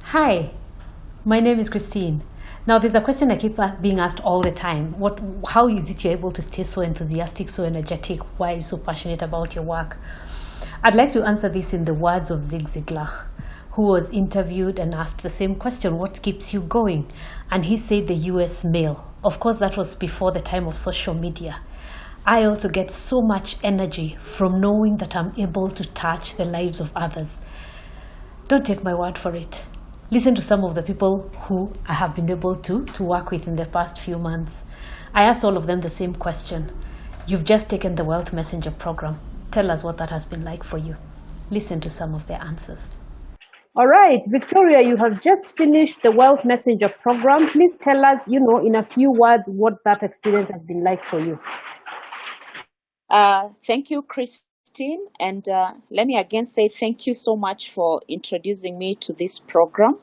Hi, my name is Christine. Now, there's a question I keep being asked all the time. How is it you're able to stay so enthusiastic, so energetic? Why are you so passionate about your work? I'd like to answer this in the words of Zig Ziglar, who was interviewed and asked the same question, what keeps you going? And he said the US mail. Of course, that was before the time of social media. I also get so much energy from knowing that I'm able to touch the lives of others. Don't take my word for it. Listen to some of the people who I have been able to work with in the past few months. I asked all of them the same question. You've just taken the Wealth Messenger program. Tell us what that has been like for you. Listen to some of their answers. All right, Victoria, you have just finished the Wealth Messenger program. Please tell us, in a few words, what that experience has been like for you. Thank you, Christine. And let me again say thank you so much for introducing me to this program.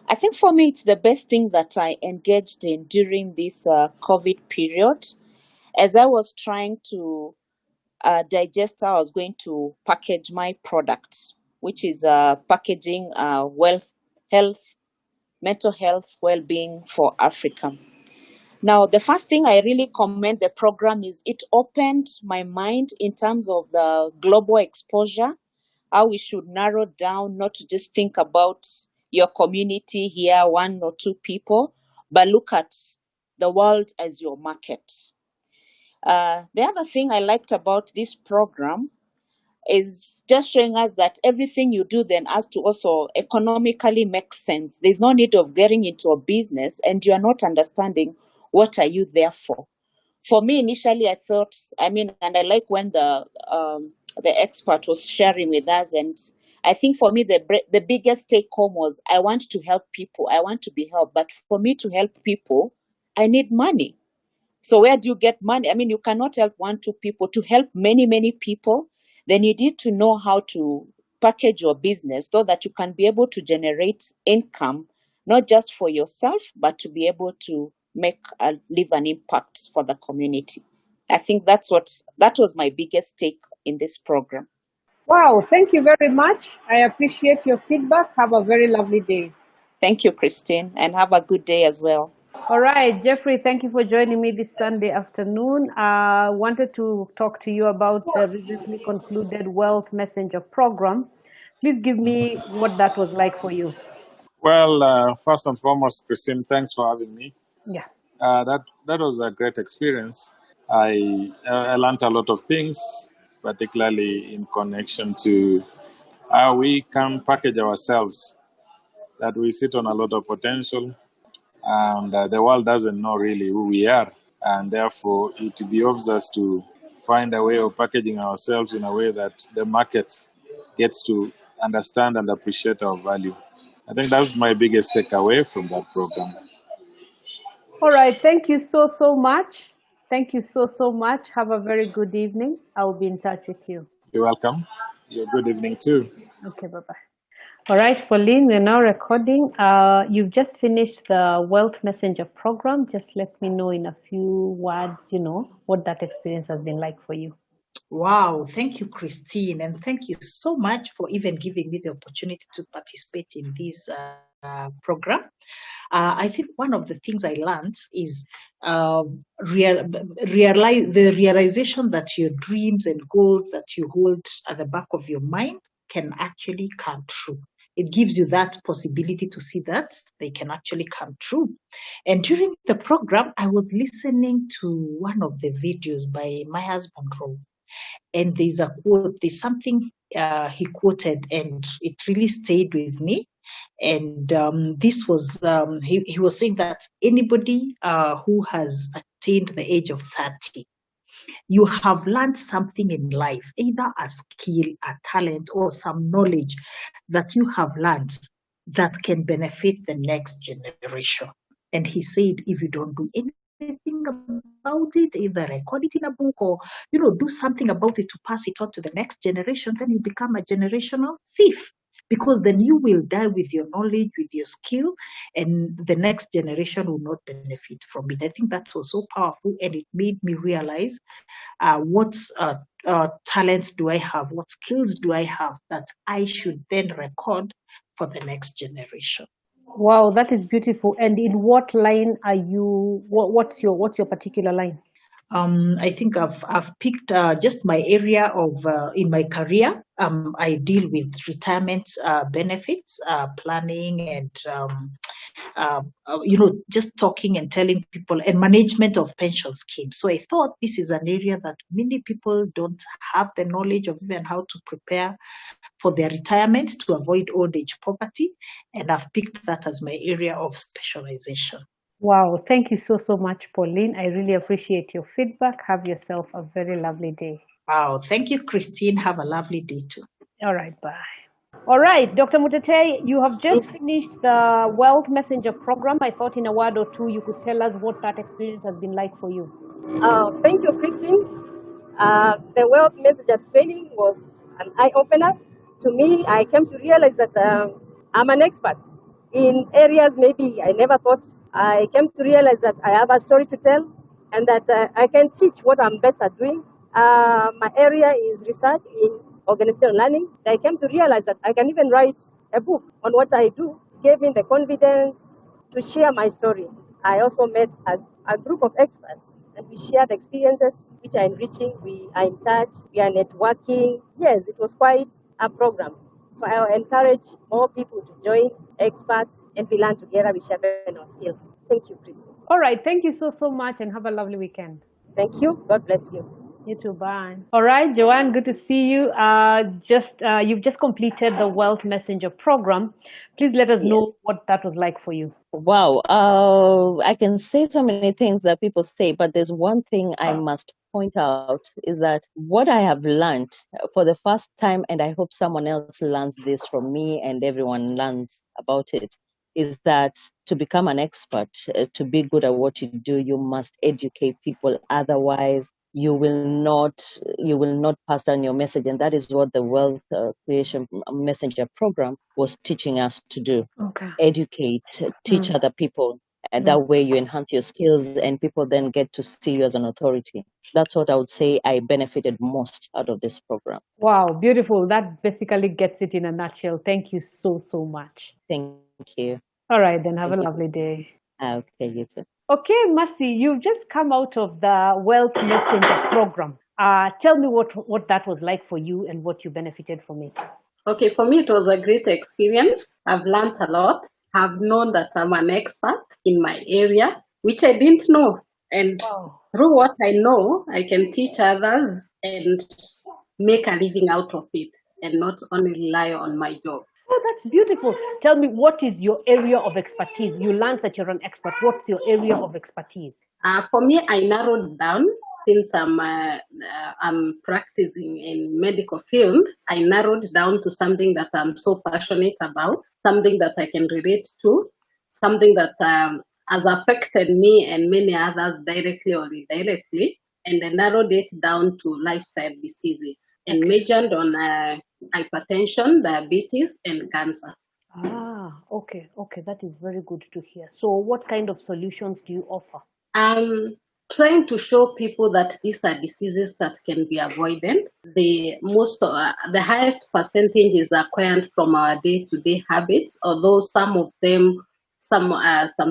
I think for me, it's the best thing that I engaged in during this COVID period. As I was trying to digest how I was going to package my product, which is packaging health, mental health, well-being for Africa. Now, the first thing I really commend the program is it opened my mind in terms of the global exposure, how we should narrow down, not to just think about your community here, one or two people, but look at the world as your market. The other thing I liked about this program is just showing us that everything you do then has to also economically make sense. There's no need of getting into a business and you are not understanding what are you there for. For me, initially, I thought, and I like when the expert was sharing with us, and I think for me, the biggest take home was I want to help people. I want to be helped. But for me to help people, I need money. So where do you get money? You cannot help one, two people. To help many, many people, then you need to know how to package your business so that you can be able to generate income, not just for yourself, but to be able to leave an impact for the community. I think that was my biggest take in this program. Wow, thank you very much. I appreciate your feedback. Have a very lovely day. Thank you, Christine, and have a good day as well. All right, Jeffrey, thank you for joining me this Sunday afternoon. I wanted to talk to you about the recently concluded Wealth Messenger program. Please give me what that was like for you. Well, first and foremost, Christine, thanks for having me. Yeah. That was a great experience. I learned a lot of things, particularly in connection to how we can package ourselves, that we sit on a lot of potential, and the world doesn't know really who we are. And therefore, it behoves us to find a way of packaging ourselves in a way that the market gets to understand and appreciate our value. I think that's my biggest takeaway from that program. All right, thank you so much. Thank you so much. Have a very good evening. I will be in touch with you. You're welcome. You're good evening too. Okay, bye-bye. All right, Pauline, we're now recording. You've just finished the Wealth Messenger program. Just let me know in a few words, what that experience has been like for you. Wow, thank you, Christine, and thank you so much for even giving me the opportunity to participate in this program. I think one of the things I learned is the realization that your dreams and goals that you hold at the back of your mind can actually come true. It gives you that possibility to see that they can actually come true. And during the program, I was listening to one of the videos by my husband, Rob. And there's a quote, there's something he quoted, and it really stayed with me. And this was, he was saying that anybody who has attained the age of 30, you have learned something in life, either a skill, a talent, or some knowledge that you have learned that can benefit the next generation. And he said, if you don't do anything about it, either record it in a book or, do something about it to pass it on to the next generation, then you become a generational thief. Because then you will die with your knowledge, with your skill, and the next generation will not benefit from it. I think that was so powerful, and it made me realize what talents do I have, what skills do I have that I should then record for the next generation. Wow, that is beautiful. And in what line are you? What's your particular line? I think I've picked just my area of in my career. I deal with retirement benefits, planning, and just talking and telling people, and management of pension schemes. So I thought this is an area that many people don't have the knowledge of, even how to prepare for their retirement to avoid old age poverty, and I've picked that as my area of specialization. Wow, thank you so much, Pauline. I really appreciate your feedback. Have yourself a very lovely day. Wow, thank you, Christine. Have a lovely day too. All right, bye. All right, Dr. Mutetei, you have just finished the Wealth Messenger program. I thought in a word or two you could tell us what that experience has been like for you. Thank you, Christine. The Wealth Messenger training was an eye-opener. To me, I came to realize that I'm an expert in areas maybe I never thought. I came to realize that I have a story to tell and that I can teach what I'm best at doing. My area is research in organizational learning. I came to realize that I can even write a book on what I do. It gave me the confidence to share my story. I also met a group of experts and we shared experiences which are enriching. We are in touch, we are networking. Yes, it was quite a program. So I encourage more people to join experts and we learn together, we sharpen our skills. Thank you, Christine. All right, thank you so much and have a lovely weekend. Thank you. God bless you. You too, bye. All right, Joanne, good to see you. You've just completed the Wealth Messenger program. Please let us know what that was like for you. Wow, I can say so many things that people say, but there's one thing I must point out is that what I have learned for the first time, and I hope someone else learns this from me and everyone learns about it, is that to become an expert, to be good at what you do, you must educate people. Otherwise, you will not pass down your message, and that is what the Wealth Creation Messenger program was teaching us to do. Okay. Educate, teach other people, and that way you enhance your skills, and people then get to see you as an authority. That's what I would say I benefited most out of this program. Wow, beautiful. That basically gets it in a nutshell. Thank you so much. Thank you. All right, then have a lovely day. Okay, you too. Okay, Mercy, you've just come out of the Wealth Messenger program. Tell me what that was like for you and what you benefited from it. Okay, for me, it was a great experience. I've learned a lot. I've known that I'm an expert in my area, which I didn't know. And through what I know, I can teach others and make a living out of it and not only rely on my job. Oh, that's beautiful. Tell me, what is your area of expertise? You learned that you're an expert. What's your area of expertise? For me, I narrowed down since I'm practicing in medical field. I narrowed down to something that I'm so passionate about, something that I can relate to, something that has affected me and many others directly or indirectly, and I narrowed it down to lifestyle diseases and majored on hypertension, diabetes, and cancer. Okay. That is very good to hear. So what kind of solutions do you offer? Trying to show people that these are diseases that can be avoided. The highest percentage is acquired from our day-to-day habits, although some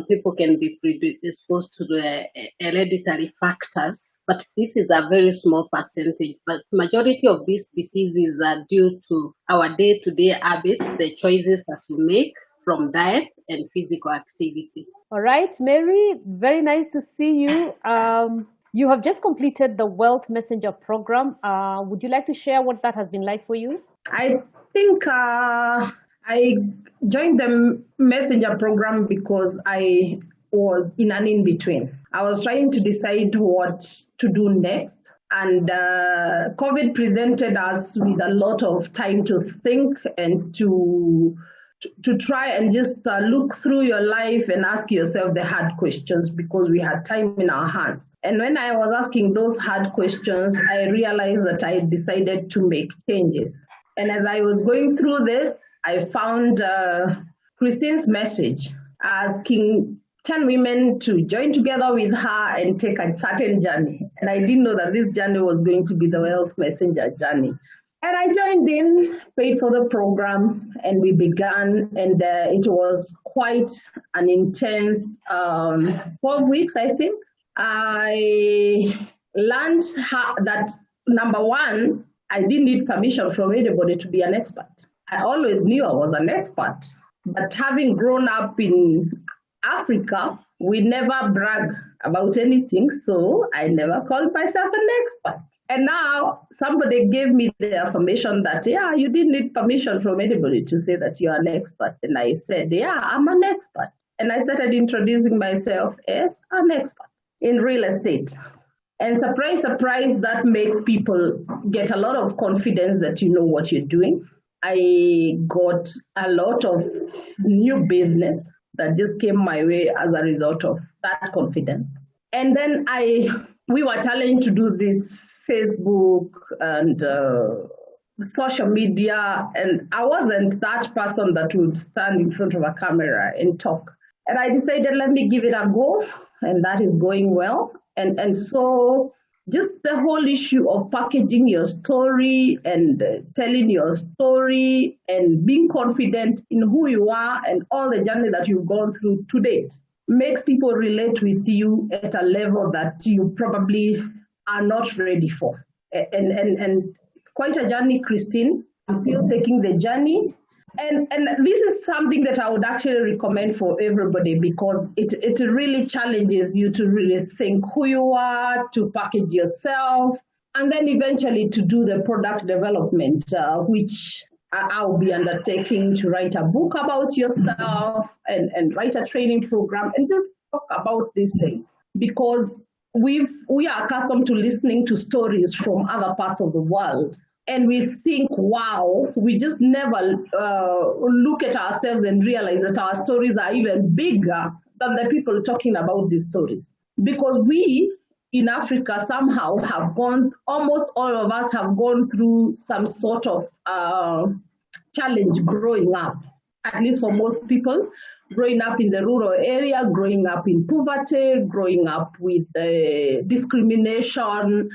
people can be predisposed to the hereditary factors. But this is a very small percentage. But majority of these diseases are due to our day-to-day habits, the choices that we make from diet and physical activity. All right, Mary, very nice to see you. You have just completed the Wealth Messenger program. Would you like to share what that has been like for you? I think I joined the Messenger program because I was in an in-between. I was trying to decide what to do next. And COVID presented us with a lot of time to think and to try and just look through your life and ask yourself the hard questions, because we had time in our hands. And when I was asking those hard questions, I realized that I decided to make changes. And as I was going through this, I found Christine's message asking 10 women to join together with her and take a certain journey. And I didn't know that this journey was going to be the Wealth Messenger journey. And I joined in, paid for the program, and we began. And it was quite an intense 12 weeks, I think. I learned that, number one, I didn't need permission from anybody to be an expert. I always knew I was an expert. But having grown up in Africa, we never brag about anything, so I never called myself an expert. And now somebody gave me the affirmation that, yeah, you didn't need permission from anybody to say that you're an expert. And I said, yeah, I'm an expert. And I started introducing myself as an expert in real estate. And surprise, surprise, that makes people get a lot of confidence that you know what you're doing. I got a lot of new business that just came my way as a result of that confidence. And then we were challenged to do this Facebook and social media, and I wasn't that person that would stand in front of a camera and talk. And I decided, let me give it a go, and that is going well. And so just the whole issue of packaging your story and telling your story and being confident in who you are and all the journey that you've gone through to date makes people relate with you at a level that you probably are not ready for. And it's quite a journey, Christine. I'm still taking the journey. And this is something that I would actually recommend for everybody, because it really challenges you to really think who you are, to package yourself, and then eventually to do the product development, which I'll be undertaking, to write a book about yourself and write a training program and just talk about these things. Because we are accustomed to listening to stories from other parts of the world. And we think, wow, we just never look at ourselves and realize that our stories are even bigger than the people talking about these stories. Because we in Africa somehow have almost all of us have gone through some sort of challenge growing up, at least for most people, growing up in the rural area, growing up in poverty, growing up with discrimination,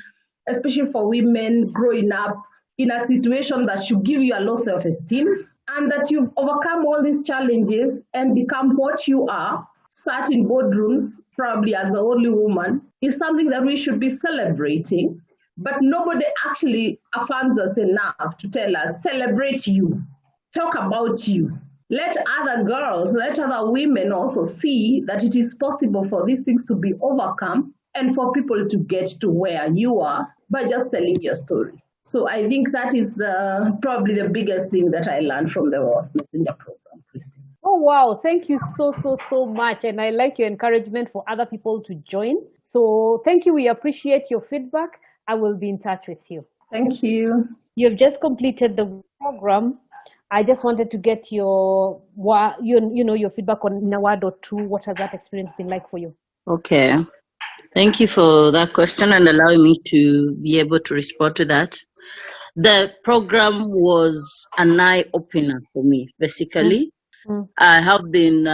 especially for women, growing up in a situation that should give you a low self-esteem, and that you've overcome all these challenges and become what you are, sat in boardrooms, probably as the only woman, is something that we should be celebrating. But nobody actually affirms us enough to tell us, celebrate you, talk about you. Let other girls, let other women also see that it is possible for these things to be overcome and for people to get to where you are by just telling your story. So I think that is probably the biggest thing that I learned from the Wealth Messenger program, Christine. Oh, wow. Thank you so much. And I like your encouragement for other people to join. So thank you. We appreciate your feedback. I will be in touch with you. Thank you. You've just completed the program. I just wanted to get your feedback on in a word or two. What has that experience been like for you? Okay. Thank you for that question and allowing me to be able to respond to that. The program was an eye-opener for me, basically. Mm-hmm. I have been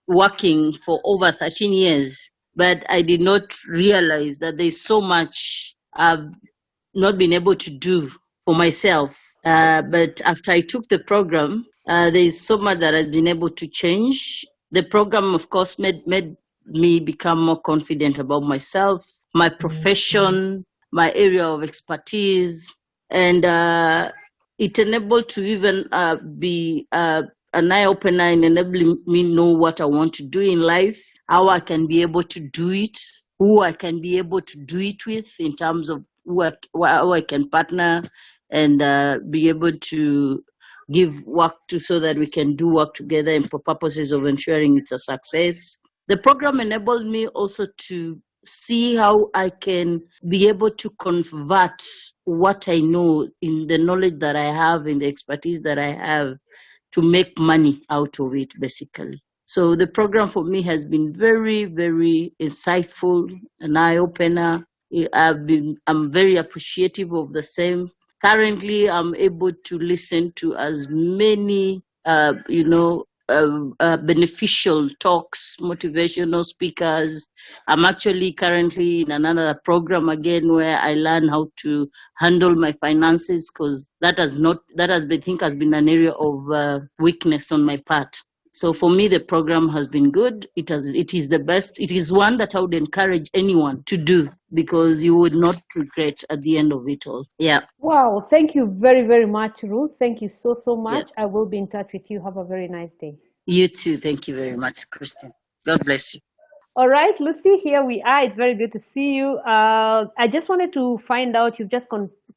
working for over 13 years, but I did not realize that there's so much I've not been able to do for myself. But after I took the program, there's so much that I've been able to change. The program, of course, made me become more confident about myself, my profession, my area of expertise, and it enabled to even be an eye-opener and enabling me know what I want to do in life, how I can be able to do it, who I can be able to do it with in terms of how I can partner and be able to give work to so that we can do work together and for purposes of ensuring it's a success. The program enabled me also to see how I can be able to convert what I know in the knowledge that I have, in the expertise that I have, to make money out of it, basically. So the program for me has been very, very insightful, an eye-opener. I'm very appreciative of the same. Currently, I'm able to listen to as many, beneficial talks, motivational speakers. I'm actually currently in another program again where I learn how to handle my finances, because that has been an area of weakness on my part. So for me, the program has been good. It is the best. It is one that I would encourage anyone to do, because you would not regret at the end of it all. Yeah. Wow, thank you very, very much, Ruth. Thank you so, so much. Yeah. I will be in touch with you. Have a very nice day. You too. Thank you very much, Christian. God bless you. All right, Lucy, here we are. It's very good to see you. I just wanted to find out, you've just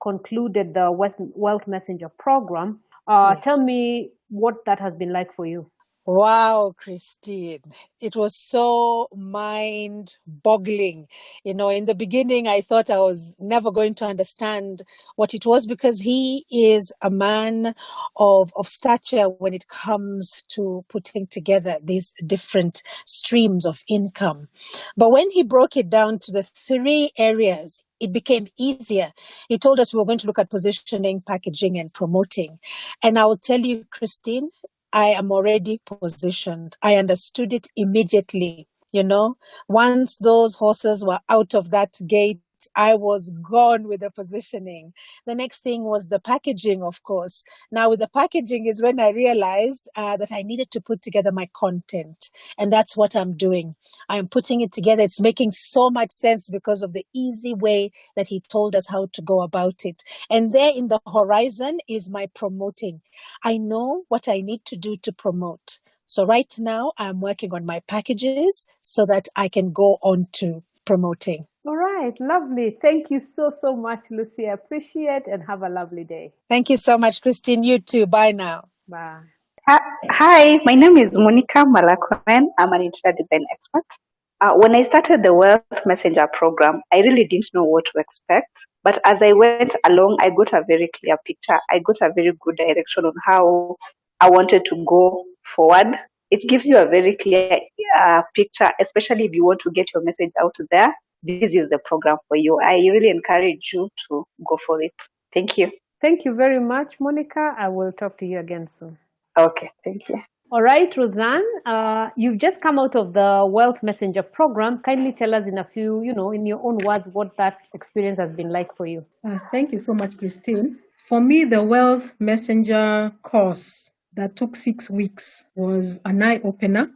concluded the Wealth Messenger program. Yes. Tell me what that has been like for you. Wow, Christine. It was so mind-boggling. You know, in the beginning, I thought I was never going to understand what it was, because he is a man of stature when it comes to putting together these different streams of income. But when he broke it down to the 3 areas, it became easier. He told us we were going to look at positioning, packaging, and promoting. And I will tell you, Christine, I am already positioned. I understood it immediately. You know, once those horses were out of that gate, I was gone with the positioning. The next thing was the packaging, of course. Now with the packaging is when I realized that I needed to put together my content. And that's what I'm doing. I'm putting it together. It's making so much sense because of the easy way that he told us how to go about it. And there in the horizon is my promoting. I know what I need to do to promote. So right now I'm working on my packages so that I can go on to promoting. All right, lovely. Thank you so, so much, Lucy. I appreciate, and have a lovely day. Thank you so much, Christine. You too. Bye now. Bye. Hi, my name is Monica Malakwen. I'm an interior design expert. When I started the Wealth Messenger program, I really didn't know what to expect. But as I went along, I got a very clear picture. I got a very good direction on how I wanted to go forward. It gives you a very clear picture, especially if you want to get your message out there. This is the program for you. I really encourage you to go for it. Thank you. Thank you very much, Monica. I will talk to you again soon. Okay, thank you. All right, Roseanne, you've just come out of the Wealth Messenger program. Kindly tell us in a few, in your own words, what that experience has been like for you. Thank you so much, Christine. For me, the Wealth Messenger course that took 6 weeks was an eye-opener.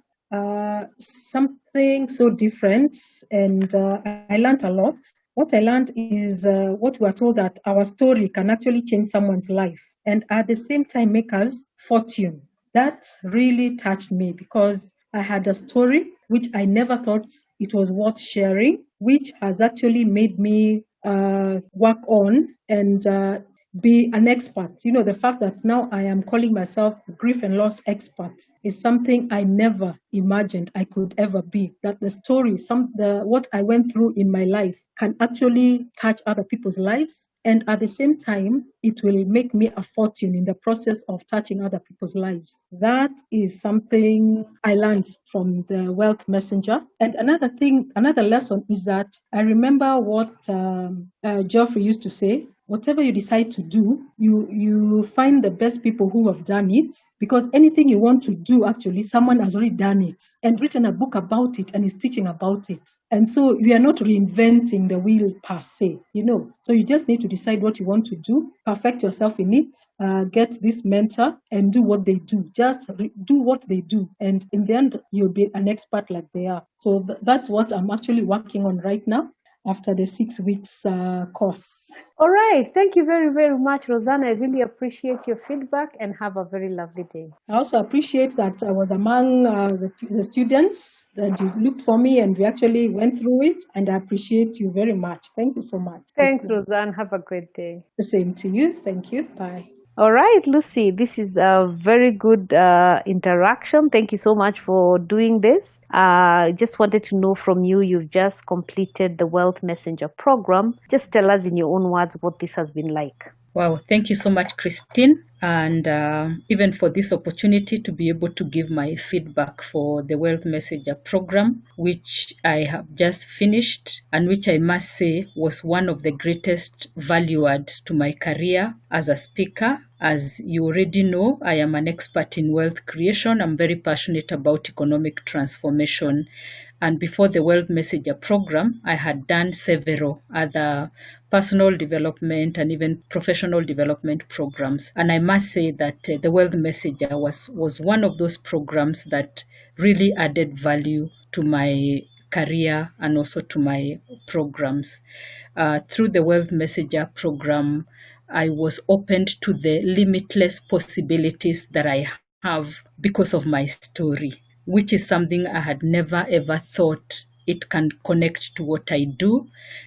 Something so different, and I learned a lot. What I learned is what we are told, that our story can actually change someone's life and at the same time make us fortune. That really touched me, because I had a story which I never thought it was worth sharing, which has actually made me work on and be an expert. The fact that now I am calling myself a grief and loss expert is something I never imagined I could ever be. That the story, what I went through in my life can actually touch other people's lives. And at the same time, it will make me a fortune in the process of touching other people's lives. That is something I learned from the Wealth Messenger. And another lesson is that I remember what Geoffrey used to say: whatever you decide to do, you find the best people who have done it, because anything you want to do, actually, someone has already done it and written a book about it and is teaching about it. And so we are not reinventing the wheel per se, So you just need to decide what you want to do, perfect yourself in it, get this mentor and do what they do. Just do what they do. And in the end, you'll be an expert like they are. So that's what I'm actually working on right now, after the 6 weeks course. All right. Thank you very, very much, Roseanne. I really appreciate your feedback, and have a very lovely day. I also appreciate that I was among the students, that you looked for me and we actually went through it, and I appreciate you very much. Thank you so much. Thanks, Roseanne. Have a great day. The same to you. Thank you. Bye. All right, Lucy, this is a very good interaction. Thank you so much for doing this. Just wanted to know from you, you've just completed the Wealth Messenger program. Just tell us in your own words what this has been like. Wow, thank you so much, Christine, and even for this opportunity to be able to give my feedback for the Wealth Messenger program, which I have just finished, and which I must say was one of the greatest value adds to my career as a speaker As you already know, I am an expert in wealth creation. I'm very passionate about economic transformation. And before the Wealth Messenger program, I had done several other personal development and even professional development programs. And I must say that the Wealth Messenger was one of those programs that really added value to my career and also to my programs. Through the Wealth Messenger program, I was opened to the limitless possibilities that I have because of my story, which is something I had never ever thought it can connect to what I do,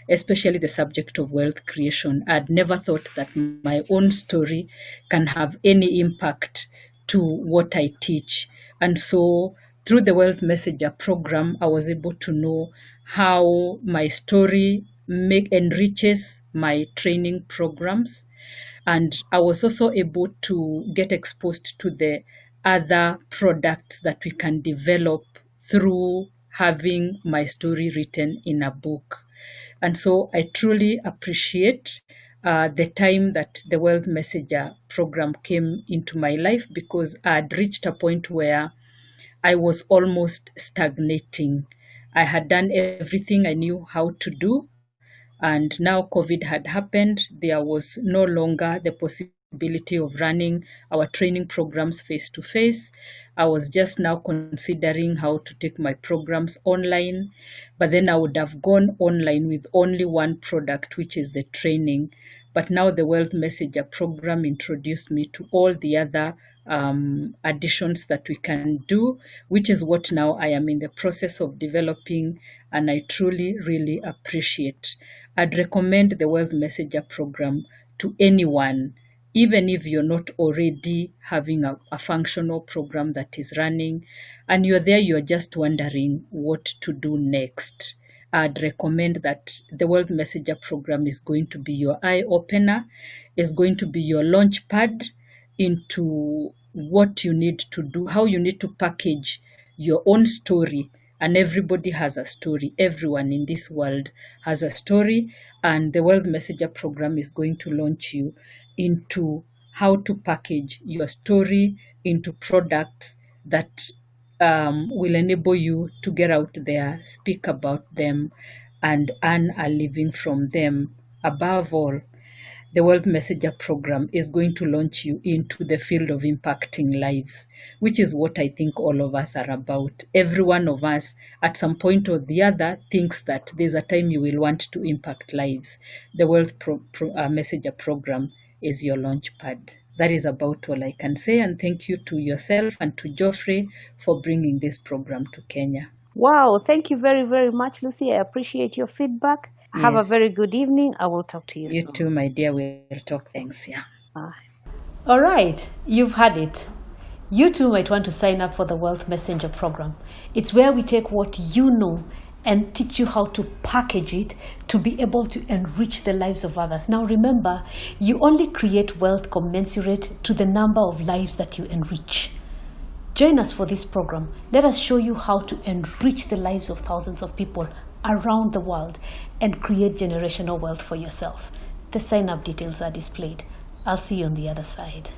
especially the subject of wealth creation. I'd never thought that my own story can have any impact to what I teach. And so through the Wealth Messenger program, I was able to know how my story enriches my training programs. And I was also able to get exposed to the other products that we can develop through having my story written in a book. And so I truly appreciate the time that the Wealth Messenger program came into my life, because I had reached a point where I was almost stagnating. I had done everything I knew how to do, and now COVID had happened. There was no longer the possibility of running our training programs face to face. I was just now considering how to take my programs online, but then I would have gone online with only one product, which is the training. But now the Wealth Messenger program introduced me to all the other additions that we can do, which is what now I am in the process of developing, and I truly, really appreciate. I'd recommend the Wealth Messenger program to anyone, even if you're not already having a functional program that is running and you're there, you're just wondering what to do next. I'd recommend that the Wealth Messenger program is going to be your eye opener, is going to be your launch pad into what you need to do, how you need to package your own story. And everybody has a story. Everyone in this world has a story. And the Wealth Messenger program is going to launch you into how to package your story into products that will enable you to get out there, speak about them, and earn a living from them. Above all, the Wealth Messenger program is going to launch you into the field of impacting lives, which is what I think all of us are about. Every one of us, at some point or the other, thinks that there's a time you will want to impact lives. The Wealth Messenger program is your launch pad. That is about all I can say, and thank you to yourself and to Geoffrey for bringing this program to Kenya. Wow, thank you very, very much, Lucy. I appreciate your feedback. Yes. Have a very good evening. I will talk to you You soon. too, my dear. We'll talk. Thanks. Yeah. Bye. All right, you've had it. You too might want to sign up for the Wealth Messenger program. It's where we take what you know and teach you how to package it to be able to enrich the lives of others. Now remember, you only create wealth commensurate to the number of lives that you enrich. Join us for this program. Let us show you how to enrich the lives of thousands of people around the world and create generational wealth for yourself. The sign-up details are displayed. I'll see you on the other side.